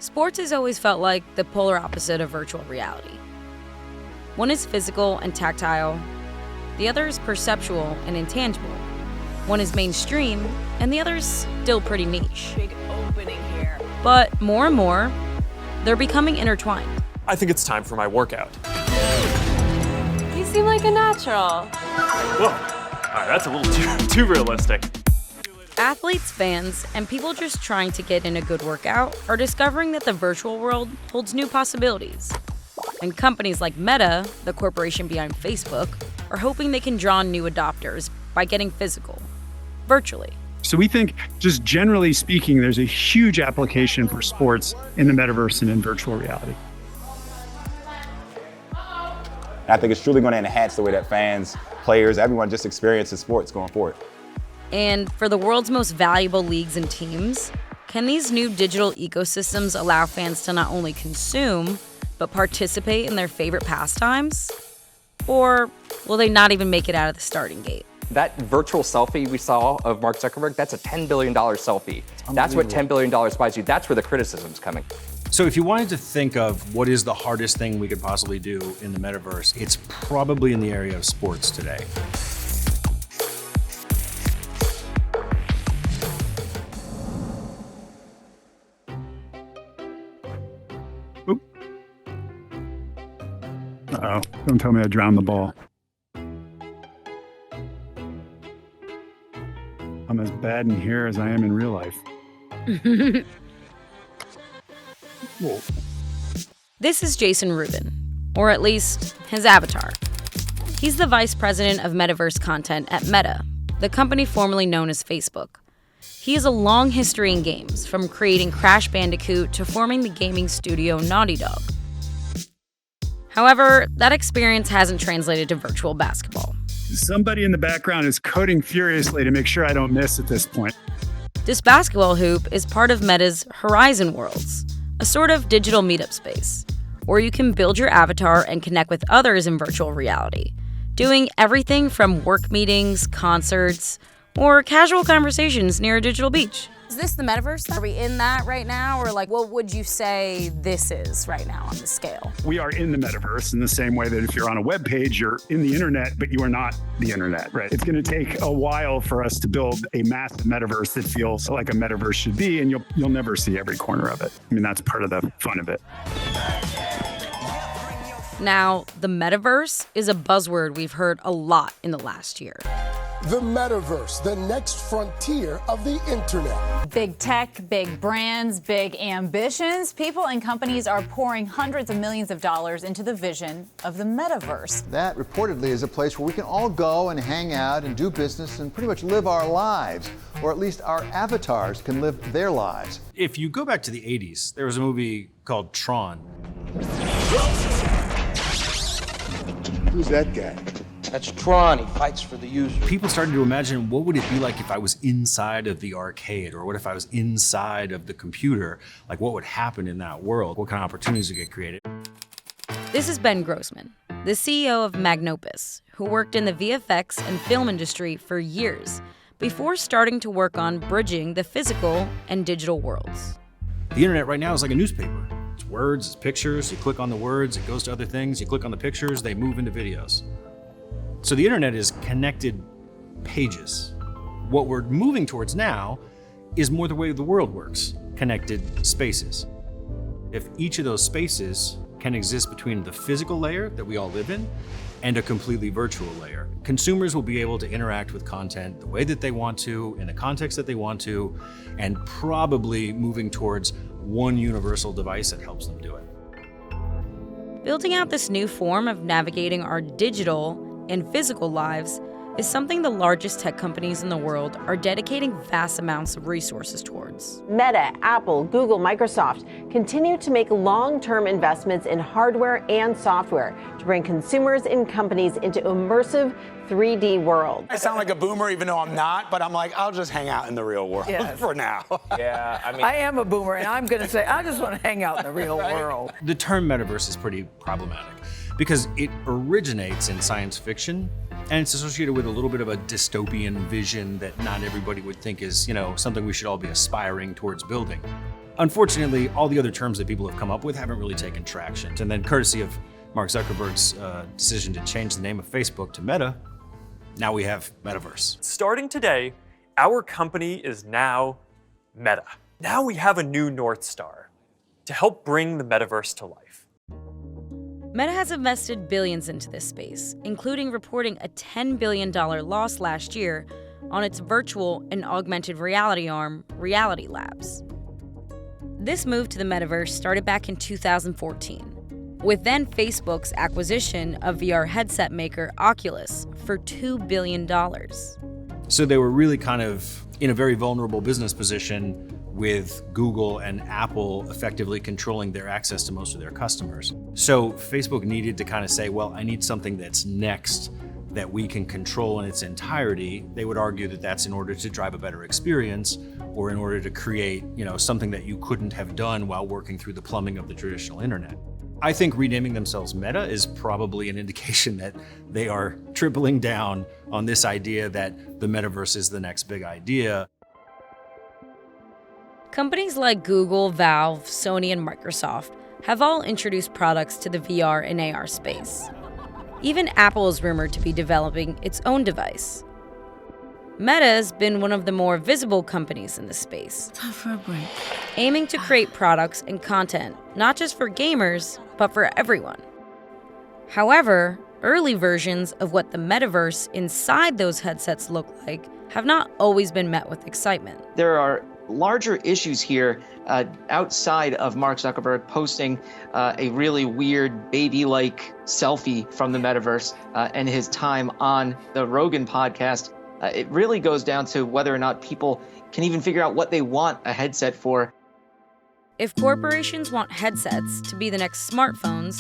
Sports has always felt like the polar opposite of virtual reality. One is physical and tactile, the other is perceptual and intangible. One is mainstream, and the other is still pretty niche. Big opening here. But more and more, they're becoming intertwined. I think it's time for my workout. You seem like a natural. Whoa, all right, that's a little too realistic. Athletes, fans, and people just trying to get in a good workout are discovering that the virtual world holds new possibilities. And companies like Meta, the corporation behind Facebook, are hoping they can draw new adopters by getting physical, virtually. So we think, just generally speaking, there's a huge application for sports in the metaverse and in virtual reality. I think it's truly going to enhance the way that fans, players, everyone just experiences sports going forward. And for the world's most valuable leagues and teams, can these new digital ecosystems allow fans to not only consume, but participate in their favorite pastimes? Or will they not even make it out of the starting gate? That virtual selfie we saw of Mark Zuckerberg, that's a $10 billion selfie. That's what $10 billion buys you. That's where the criticism's coming. So if you wanted to think of what is the hardest thing we could possibly do in the metaverse, it's probably in the area of sports today. Oop. Uh-oh, don't tell me I drowned the ball. I'm as bad in here as I am in real life. Whoa. This is Jason Rubin, or at least his avatar. He's the vice president of metaverse content at Meta, the company formerly known as Facebook. He has a long history in games, from creating Crash Bandicoot to forming the gaming studio Naughty Dog. However, that experience hasn't translated to virtual basketball. Somebody in the background is coding furiously to make sure I don't miss at this point. This basketball hoop is part of Meta's Horizon Worlds, a sort of digital meetup space, where you can build your avatar and connect with others in virtual reality, doing everything from work meetings, concerts, or casual conversations near a digital beach. Is this the metaverse? Are we in that right now? Or what would you say this is right now on the scale? We are in the metaverse in the same way that if you're on a web page, you're in the internet, but you are not the internet, right? It's going to take a while for us to build a massive metaverse that feels like a metaverse should be, and you'll never see every corner of it. I mean, that's part of the fun of it. Now, the metaverse is a buzzword we've heard a lot in the last year. The metaverse, the next frontier of the internet. Big tech, big brands, big ambitions. People and companies are pouring hundreds of millions of dollars into the vision of the metaverse. That reportedly is a place where we can all go and hang out and do business and pretty much live our lives, or at least our avatars can live their lives. If you go back to the 80s, there was a movie called Tron. Who's that guy? That's Tron. He fights for the user. People started to imagine, what would it be like if I was inside of the arcade? Or what if I was inside of the computer? What would happen in that world? What kind of opportunities would get created? This is Ben Grossman, the CEO of Magnopus, who worked in the VFX and film industry for years before starting to work on bridging the physical and digital worlds. The internet right now is like a newspaper. It's words, it's pictures. You click on the words, it goes to other things. You click on the pictures, they move into videos. So the internet is connected pages. What we're moving towards now is more the way the world works, connected spaces. If each of those spaces can exist between the physical layer that we all live in and a completely virtual layer, consumers will be able to interact with content the way that they want to, in the context that they want to, and probably moving towards one universal device that helps them do it. Building out this new form of navigating our digital and physical lives is something the largest tech companies in the world are dedicating vast amounts of resources towards. Meta, Apple, Google, Microsoft continue to make long-term investments in hardware and software to bring consumers and companies into immersive 3D worlds. I sound like a boomer even though I'm not, but I'm like, I'll just hang out in the real world for now. Yeah, I am a boomer, and I'm going to say, I just want to hang out in the real world. The term metaverse is pretty problematic because it originates in science fiction, and it's associated with a little bit of a dystopian vision that not everybody would think is, something we should all be aspiring towards building. Unfortunately, all the other terms that people have come up with haven't really taken traction. And then courtesy of Mark Zuckerberg's decision to change the name of Facebook to Meta, now we have Metaverse. Starting today, our company is now Meta. Now we have a new North Star to help bring the metaverse to life. Meta has invested billions into this space, including reporting a $10 billion loss last year on its virtual and augmented reality arm, Reality Labs. This move to the metaverse started back in 2014, with then Facebook's acquisition of VR headset maker Oculus for $2 billion. So they were really kind of in a very vulnerable business position with Google and Apple effectively controlling their access to most of their customers. So Facebook needed to kind of say, well, I need something that's next that we can control in its entirety. They would argue that that's in order to drive a better experience or in order to create, something that you couldn't have done while working through the plumbing of the traditional internet. I think renaming themselves Meta is probably an indication that they are tripling down on this idea that the metaverse is the next big idea. Companies like Google, Valve, Sony, and Microsoft have all introduced products to the VR and AR space. Even Apple is rumored to be developing its own device. Meta has been one of the more visible companies in this space, Time for a break. aiming to create products and content not just for gamers, but for everyone. However, early versions of what the metaverse inside those headsets look like have not always been met with excitement. There are larger issues here outside of Mark Zuckerberg posting a really weird baby-like selfie from the metaverse and his time on the Rogan podcast. It really goes down to whether or not people can even figure out what they want a headset for. If corporations want headsets to be the next smartphones,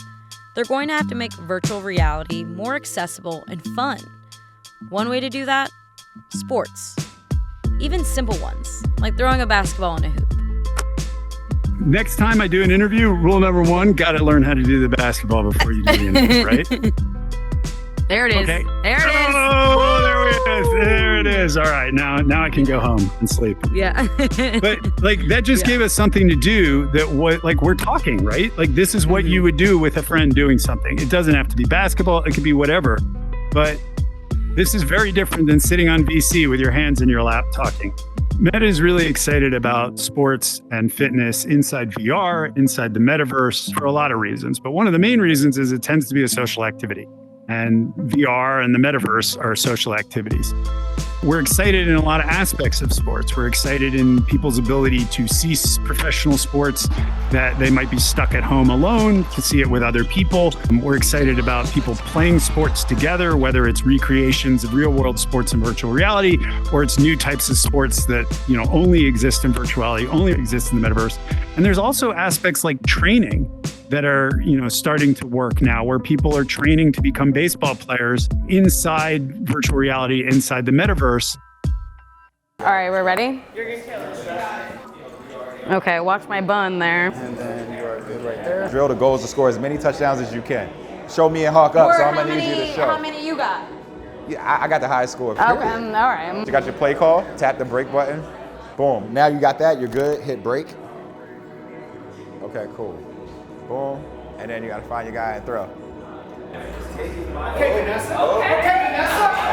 they're going to have to make virtual reality more accessible and fun. One way to do that? Sports. Even simple ones, like throwing a basketball in a hoop. Next time I do an interview, rule number one, got to learn how to do the basketball before you do the interview, right? There it is. Okay. There it is. Oh, there it is. There it is. All right, now I can go home and sleep. Yeah. But that just gave us something to do that we're talking, right? Like this is what you would do with a friend doing something. It doesn't have to be basketball. It could be whatever. But this is very different than sitting on VC with your hands in your lap talking. Meta is really excited about sports and fitness inside VR, inside the metaverse for a lot of reasons. But one of the main reasons is it tends to be a social activity. And VR and the metaverse are social activities. We're excited in a lot of aspects of sports. We're excited in people's ability to see professional sports that they might be stuck at home alone, to see it with other people. We're excited about people playing sports together, whether it's recreations of real world sports in virtual reality, or it's new types of sports that, only exist in virtuality, only exist in the metaverse. And there's also aspects like training that are, starting to work now, where people are training to become baseball players inside virtual reality, inside the metaverse. All right, we're ready? Okay, watch my bun there. And then you are good right there. Drill the goal is to score as many touchdowns as you can. Show me and Hawk up, so I'm gonna need you to show. How many you got? Yeah, I got the highest score. Okay, all right. You got your play call, tap the break button. Boom, now you got that, you're good, hit break. Okay, cool. Boom, and then you gotta find your guy and throw. Okay, Vanessa. Okay, Vanessa.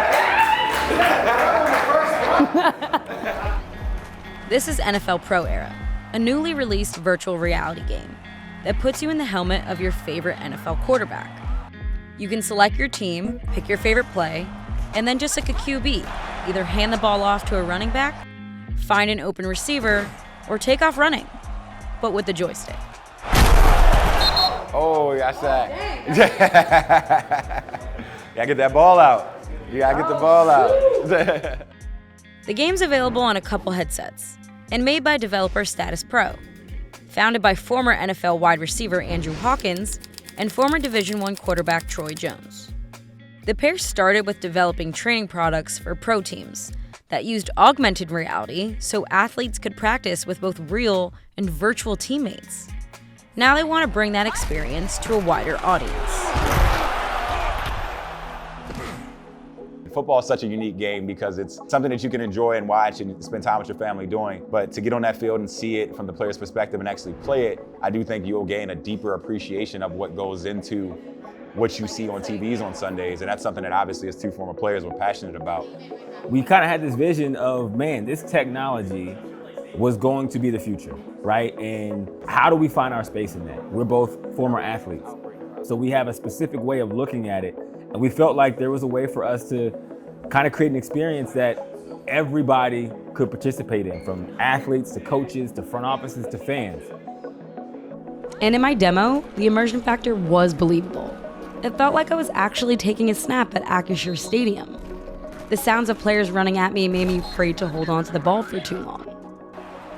This is NFL Pro Era, a newly released virtual reality game that puts you in the helmet of your favorite NFL quarterback. You can select your team, pick your favorite play, and then just like a QB, either hand the ball off to a running back, find an open receiver, or take off running, but with the joystick. Oh, that's that. Gotta get that ball out. You gotta get the ball out. The game's available on a couple headsets and made by developer Status Pro, founded by former NFL wide receiver Andrew Hawkins and former Division I quarterback Troy Jones. The pair started with developing training products for pro teams that used augmented reality so athletes could practice with both real and virtual teammates. Now they want to bring that experience to a wider audience. Football is such a unique game because it's something that you can enjoy and watch and spend time with your family doing. But to get on that field and see it from the player's perspective and actually play it, I do think you'll gain a deeper appreciation of what goes into what you see on TVs on Sundays. And that's something that obviously as two former players we're passionate about. We kind of had this vision of, man, this technology was going to be the future, right? And how do we find our space in that? We're both former athletes. So we have a specific way of looking at it. And we felt like there was a way for us to kind of create an experience that everybody could participate in, from athletes to coaches to front offices to fans. And in my demo, the immersion factor was believable. It felt like I was actually taking a snap at Acrisure Stadium. The sounds of players running at me made me afraid to hold on to the ball for too long.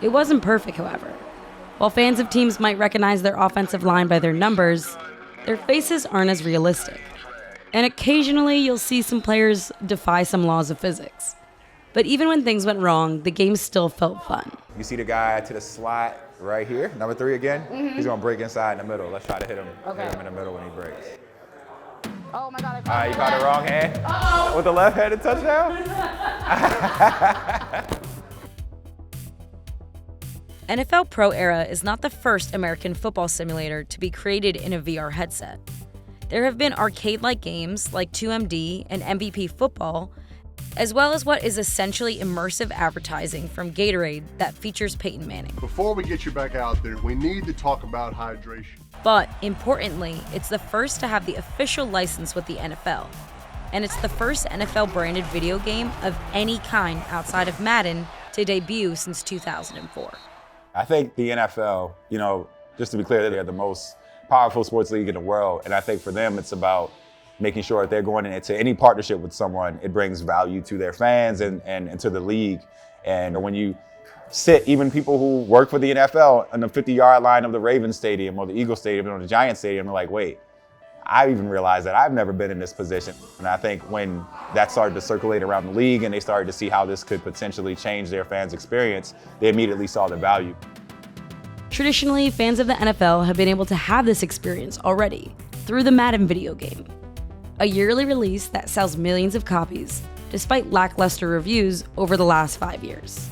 It wasn't perfect, however. While fans of teams might recognize their offensive line by their numbers, their faces aren't as realistic. And occasionally you'll see some players defy some laws of physics. But even when things went wrong, the game still felt fun. You see the guy to the slot right here, number 3 again? Mm-hmm. He's gonna break inside in the middle. Let's try to hit him in the middle when he breaks. Oh my God, I caught you caught the wrong hand? Uh-oh. With the left-handed touchdown? NFL Pro Era is not the first American football simulator to be created in a VR headset. There have been arcade-like games like 2MD and MVP Football, as well as what is essentially immersive advertising from Gatorade that features Peyton Manning. Before we get you back out there, we need to talk about hydration. But importantly, it's the first to have the official license with the NFL. And it's the first NFL-branded video game of any kind outside of Madden to debut since 2004. I think the NFL, just to be clear, they're the most powerful sports league in the world. And I think for them, it's about making sure that they're going into any partnership with someone, it brings value to their fans and to the league. And when you sit, even people who work for the NFL on the 50-yard line of the Ravens Stadium or the Eagles Stadium or the Giants Stadium, they're like, wait, I even realized that I've never been in this position. And I think when that started to circulate around the league and they started to see how this could potentially change their fans' experience, they immediately saw the value. Traditionally, fans of the NFL have been able to have this experience already through the Madden video game, a yearly release that sells millions of copies, despite lackluster reviews over the last 5 years.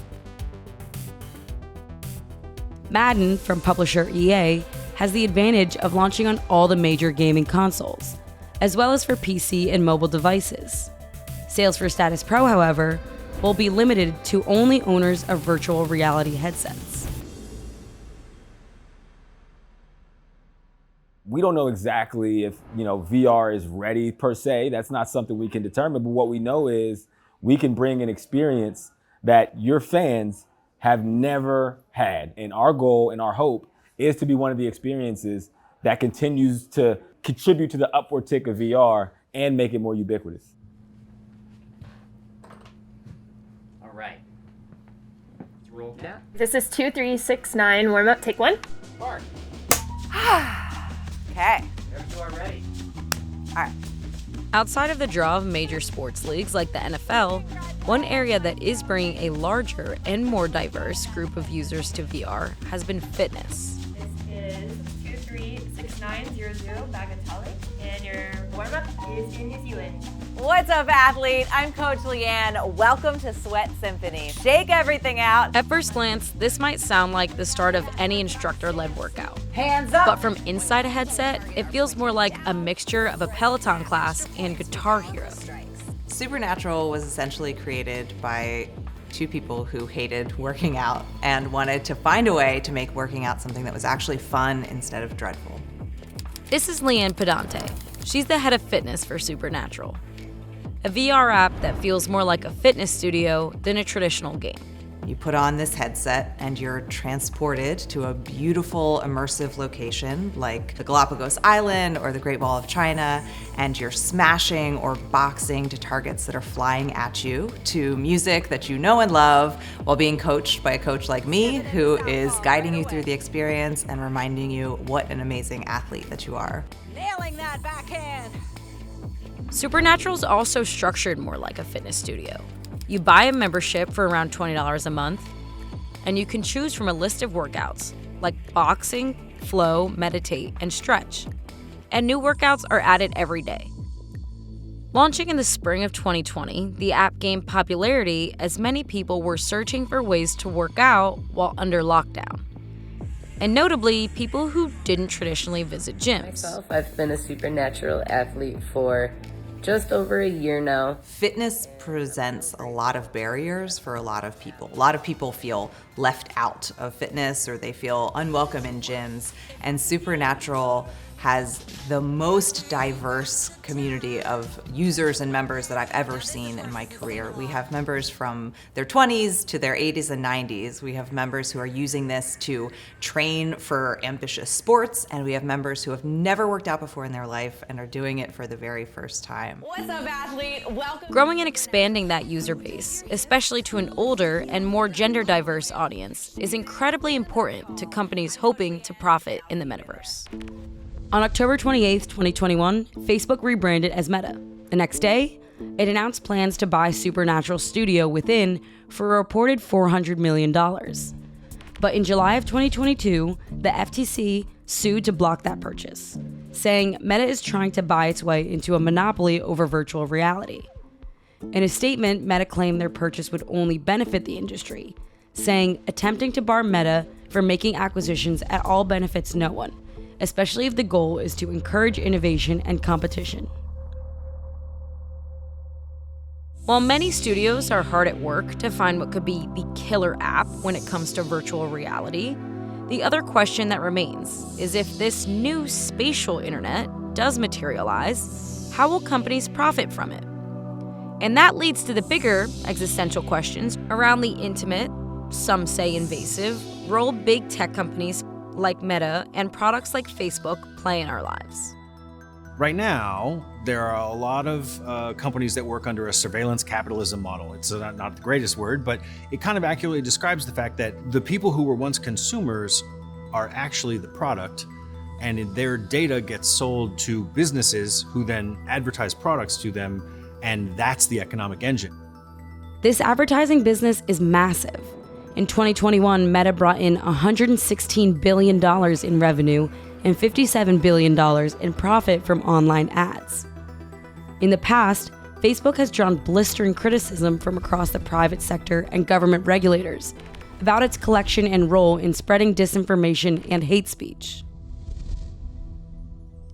Madden, from publisher EA, has the advantage of launching on all the major gaming consoles, as well as for PC and mobile devices. Sales for Status Pro, however, will be limited to only owners of virtual reality headsets. We don't know exactly if, VR is ready per se. That's not something we can determine. But what we know is we can bring an experience that your fans have never had. And our goal and our hope is to be one of the experiences that continues to contribute to the upward tick of VR and make it more ubiquitous. All right. Let's roll that. This is 2, 3, 6, 9. Warm up. Take 1. Mark. Okay. You are ready. All right. Outside of the draw of major sports leagues like the NFL, one area that is bringing a larger and more diverse group of users to VR has been fitness. This is 236900 Bagatelle, and your warm-up is in New Zealand. What's up, athlete? I'm Coach Leanne. Welcome to Sweat Symphony. Shake everything out. At first glance, this might sound like the start of any instructor-led workout. Hands up. But from inside a headset, it feels more like a mixture of a Peloton class and Guitar Hero. Supernatural was essentially created by two people who hated working out and wanted to find a way to make working out something that was actually fun instead of dreadful. This is Leanne Pedante. She's the head of fitness for Supernatural, a VR app that feels more like a fitness studio than a traditional game. You put on this headset and you're transported to a beautiful immersive location like the Galapagos Island or the Great Wall of China, and you're smashing or boxing to targets that are flying at you to music that you know and love while being coached by a coach like me who is guiding you through the experience and reminding you what an amazing athlete that you are. Nailing that backhand. Supernatural's also structured more like a fitness studio. You buy a membership for around $20 a month, and you can choose from a list of workouts like boxing, flow, meditate, and stretch. And new workouts are added every day. Launching in the spring of 2020, the app gained popularity as many people were searching for ways to work out while under lockdown. And notably, people who didn't traditionally visit gyms. Myself, I've been a supernatural athlete for just over a year now. Fitness presents a lot of barriers for a lot of people. A lot of people feel left out of fitness or they feel unwelcome in gyms, and Supernatural has the most diverse community of users and members that I've ever seen in my career. We have members from their 20s to their 80s and 90s. We have members who are using this to train for ambitious sports, and we have members who have never worked out before in their life and are doing it for the very first time. What's up, athlete? Welcome. Growing and expanding that user base, especially to an older and more gender diverse audience, is incredibly important to companies hoping to profit in the metaverse. On October 28, 2021, Facebook rebranded as Meta. The next day, it announced plans to buy Supernatural Studio Within for a reported $400 million. But in July of 2022, the FTC sued to block that purchase, saying Meta is trying to buy its way into a monopoly over virtual reality. In a statement, Meta claimed their purchase would only benefit the industry, saying attempting to bar Meta from making acquisitions at all benefits no one, especially if the goal is to encourage innovation and competition. While many studios are hard at work to find what could be the killer app when it comes to virtual reality, the other question that remains is if this new spatial internet does materialize, how will companies profit from it? And that leads to the bigger existential questions around the intimate, some say invasive, role big tech companies like Meta and products like Facebook play in our lives. Right now, there are a lot of companies that work under a surveillance capitalism model. It's not the greatest word, but it kind of accurately describes the fact that the people who were once consumers are actually the product, and their data gets sold to businesses who then advertise products to them, and that's the economic engine. This advertising business is massive. In 2021, Meta brought in $116 billion in revenue and $57 billion in profit from online ads. In the past, Facebook has drawn blistering criticism from across the private sector and government regulators about its collection and role in spreading disinformation and hate speech.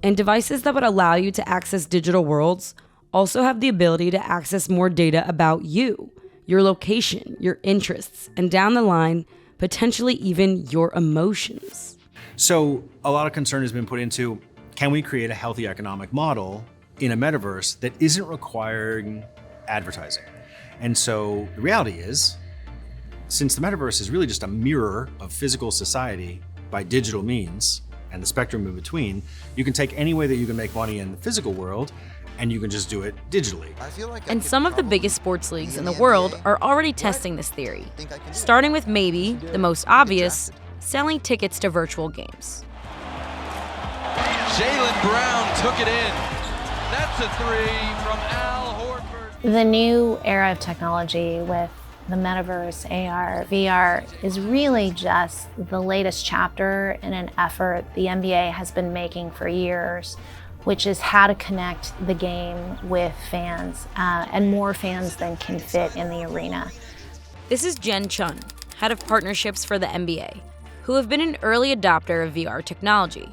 And devices that would allow you to access digital worlds also have the ability to access more data about you, your location, your interests, and down the line, potentially even your emotions. So a lot of concern has been put into, can we create a healthy economic model in a metaverse that isn't requiring advertising? And so the reality is, since the metaverse is really just a mirror of physical society by digital means and the spectrum in between, you can take any way that you can make money in the physical world and you can just do it digitally. And some of the biggest sports leagues in the world are already testing this theory, starting with maybe the most obvious, selling tickets to virtual games. Jaylen Brown took it in. That's a three from Al Horford. The new era of technology with the metaverse, AR, VR is really just the latest chapter in an effort the NBA has been making for years, which is how to connect the game with fans, and more fans than can fit in the arena. This is Jen Chun, head of partnerships for the NBA, who have been an early adopter of VR technology.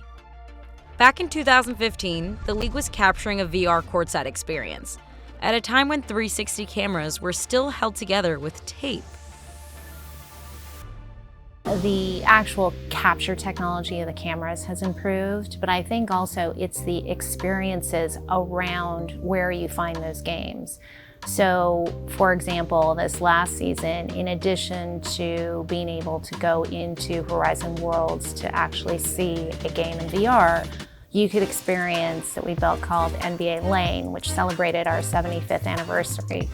Back in 2015, the league was capturing a VR courtside experience at a time when 360 cameras were still held together with tape. The actual capture technology of the cameras has improved, but I think also it's the experiences around where you find those games. So, for example, this last season, in addition to being able to go into Horizon Worlds to actually see a game in VR, you could experience that we built called NBA Lane, which celebrated our 75th anniversary.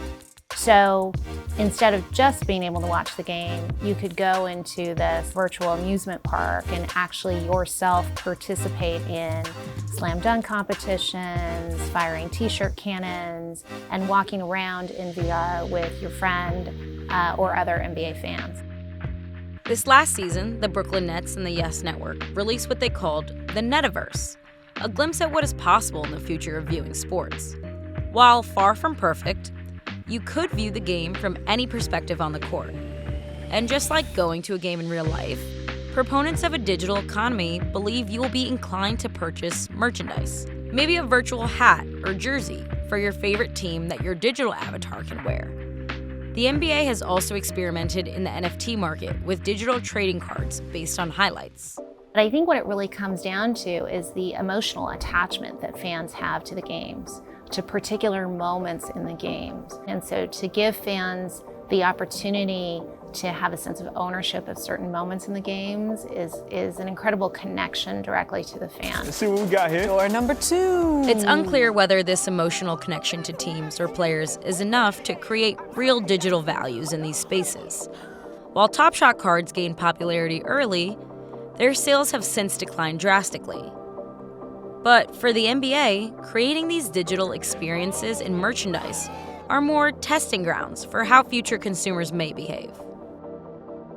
So instead of just being able to watch the game, you could go into this virtual amusement park and actually yourself participate in slam dunk competitions, firing t-shirt cannons, and walking around in VR with your friend or other NBA fans. This last season, the Brooklyn Nets and the Yes Network released what they called the Metaverse, a glimpse at what is possible in the future of viewing sports. While far from perfect, you could view the game from any perspective on the court. And just like going to a game in real life, proponents of a digital economy believe you will be inclined to purchase merchandise. Maybe a virtual hat or jersey for your favorite team that your digital avatar can wear. The NBA has also experimented in the NFT market with digital trading cards based on highlights. But I think what it really comes down to is the emotional attachment that fans have to the games, to particular moments in the games. And so to give fans the opportunity to have a sense of ownership of certain moments in the games is an incredible connection directly to the fan. Let's see what we got here. Door number 2. It's unclear whether this emotional connection to teams or players is enough to create real digital values in these spaces. While Top Shot cards gained popularity early, their sales have since declined drastically. But for the NBA, creating these digital experiences and merchandise are more testing grounds for how future consumers may behave.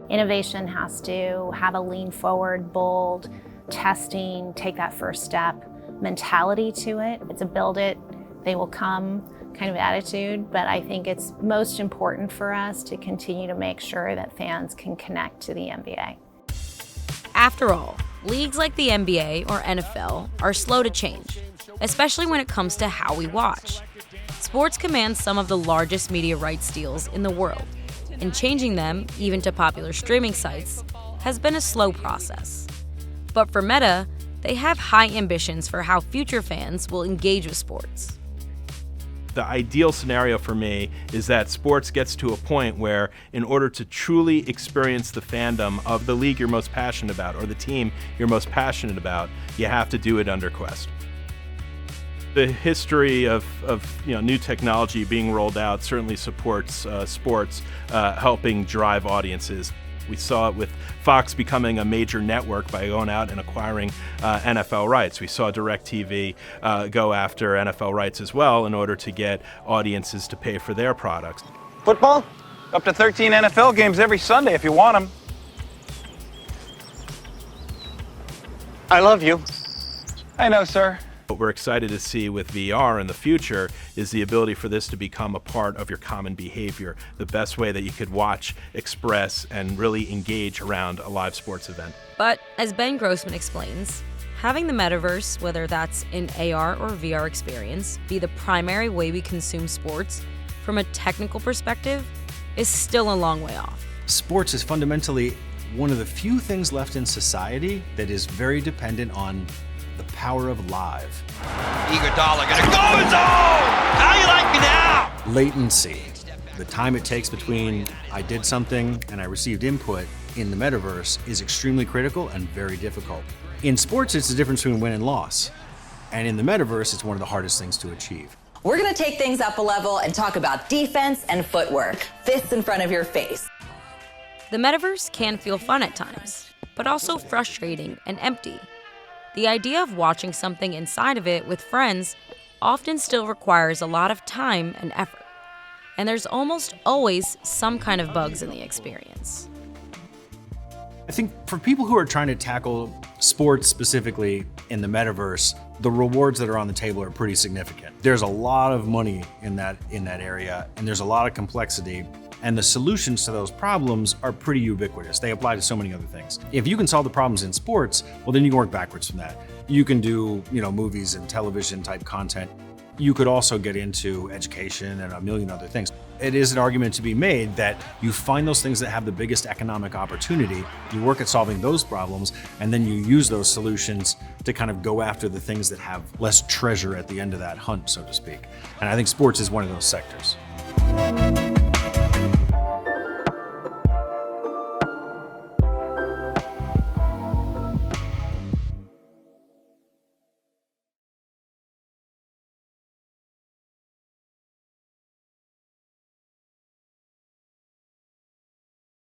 Innovation has to have a lean forward, bold, testing, take that first step mentality to it. It's a build it, they will come kind of attitude, but I think it's most important for us to continue to make sure that fans can connect to the NBA. After all, leagues like the NBA or NFL are slow to change, especially when it comes to how we watch. Sports command some of the largest media rights deals in the world, and changing them, even to popular streaming sites, has been a slow process. But for Meta, they have high ambitions for how future fans will engage with sports. The ideal scenario for me is that sports gets to a point where, in order to truly experience the fandom of the league you're most passionate about or the team you're most passionate about, you have to do it under Quest. The history of new technology being rolled out certainly supports sports helping drive audiences. We saw it with Fox becoming a major network by going out and acquiring NFL rights. We saw DirecTV go after NFL rights as well in order to get audiences to pay for their products. Football? Up to 13 NFL games every Sunday if you want them. I love you. I know, sir. What we're excited to see with VR in the future is the ability for this to become a part of your common behavior, the best way that you could watch, express, and really engage around a live sports event. But as Ben Grossman explains, having the metaverse, whether that's an AR or VR experience, be the primary way we consume sports from a technical perspective is still a long way off. Sports is fundamentally one of the few things left in society that is very dependent on the power of live. Iguodala gonna go zone! How you like me now? Latency, the time it takes between I did something and I received input in the metaverse is extremely critical and very difficult. In sports, it's the difference between win and loss. And in the metaverse, it's one of the hardest things to achieve. We're going to take things up a level and talk about defense and footwork. Fists in front of your face. The metaverse can feel fun at times, but also frustrating and empty. The idea of watching something inside of it with friends often still requires a lot of time and effort, and there's almost always some kind of bugs in the experience. I think for people who are trying to tackle sports specifically in the metaverse, the rewards that are on the table are pretty significant. There's a lot of money in that area, and there's a lot of complexity. And the solutions to those problems are pretty ubiquitous. They apply to so many other things. If you can solve the problems in sports, well, then you can work backwards from that. You can do, movies and television type content. You could also get into education and a million other things. It is an argument to be made that you find those things that have the biggest economic opportunity, you work at solving those problems, and then you use those solutions to kind of go after the things that have less treasure at the end of that hunt, so to speak. And I think sports is one of those sectors.